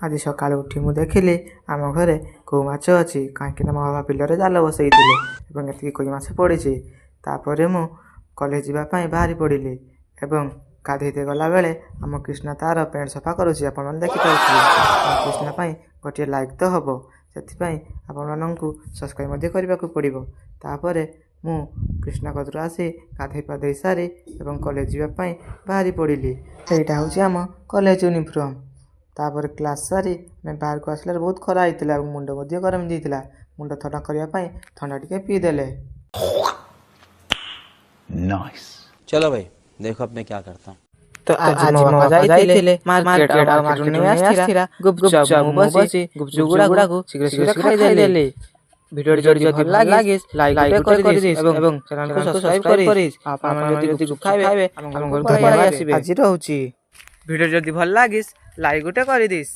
ଆଜି ସକାଳୁ ଉଠି ମୁଁ ଦେଖିଲି ଆମ ଘରେ କଉ ମାଛ ଅଛି, କାହିଁକିନା ମୋ ବାବା ବିଲରେ ଜାଲ ବସେଇଥିଲେ ଏବଂ ଏତିକି କଉ ମାଛ ପଡ଼ିଛି। ତାପରେ ମୁଁ କଲେଜ ଯିବା ପାଇଁ ବାହାରି ପଡ଼ିଲି ଏବଂ ଗାଧୋଇତେ ଗଲାବେଳେ ଆମ କୃଷ୍ଣା ତାର ପ୍ୟାଣ୍ଟ ସଫା କରୁଛି, ଆପଣମାନେ ଦେଖିପାରୁଥିବେ। ଆମ କୃଷ୍ଣା ପାଇଁ ଗୋଟିଏ ଲାଇକ୍ ତ ହେବ, ସେଥିପାଇଁ ଆପଣମାନଙ୍କୁ ସବସ୍କ୍ରାଇବ୍ ମଧ୍ୟ କରିବାକୁ ପଡ଼ିବ। ତାପରେ ମୁଁ କୃଷ୍ଣା କତିରୁ ଆସି ଗାଧୋଇ ପାଧୋଇ ସାରି ଏବଂ କଲେଜ ଯିବା ପାଇଁ ବାହାରି ପଡ଼ିଲି। ଏଇଟା ହେଉଛି ଆମ କଲେଜ ୟୁନିଫର୍ମ। ତାପରେ କ୍ଲାସ୍ ସାରି ଆମେ ବାହାରକୁ ଆସିଲାରେ ବହୁତ ଖରା ହେଇଥିଲା ଏବଂ ମୁଣ୍ଡ ମଧ୍ୟ ଗରମ ହେଇଯାଇଥିଲା। ମୁଣ୍ଡ ଥଣ୍ଡା କରିବା ପାଇଁ ଥଣ୍ଡା ଟିକେ ପିଇଦେଲେ। चलो भाई देखो अब मैं क्या करता हूँ। ତ ଆଜି ମୋ ବାପା ଯାଇଥିଲେ ମାର୍କେଟ ଆଉ ମାର୍କେଟରୁ ନେଇ ଆସିଥିଲା ଗୁପଚୁପ। ମୁଁ ବସି ଗୁପଚୁପ ଗୁଡ଼ାକୁ ଶୀଘ୍ର ଶୀଘ୍ର ଖାଇଦେଲି। ଭିଡ଼ିଓଟି ଯଦି ଭଲ ଲାଗେ ଲାଇକ୍ ଗୋଟେ କରିଦିସ୍ ଏବଂ ଚ୍ୟାନେଲକୁ ସବସ୍କ୍ରାଇବ୍ କରିଦିସ୍। ଆପଣମାନେ ଯଦି ଗୁପଚୁପ ଖାଇବେ ଆମ ଘରକୁ ପଳାଇ ଆସିବେ। ଆଜି ରହୁଛି। ଭିଡ଼ିଓ ଯଦି ଭଲ ଲାଗିସ୍ ଲାଇକ୍ ଗୋଟେ କରିଦିସ୍।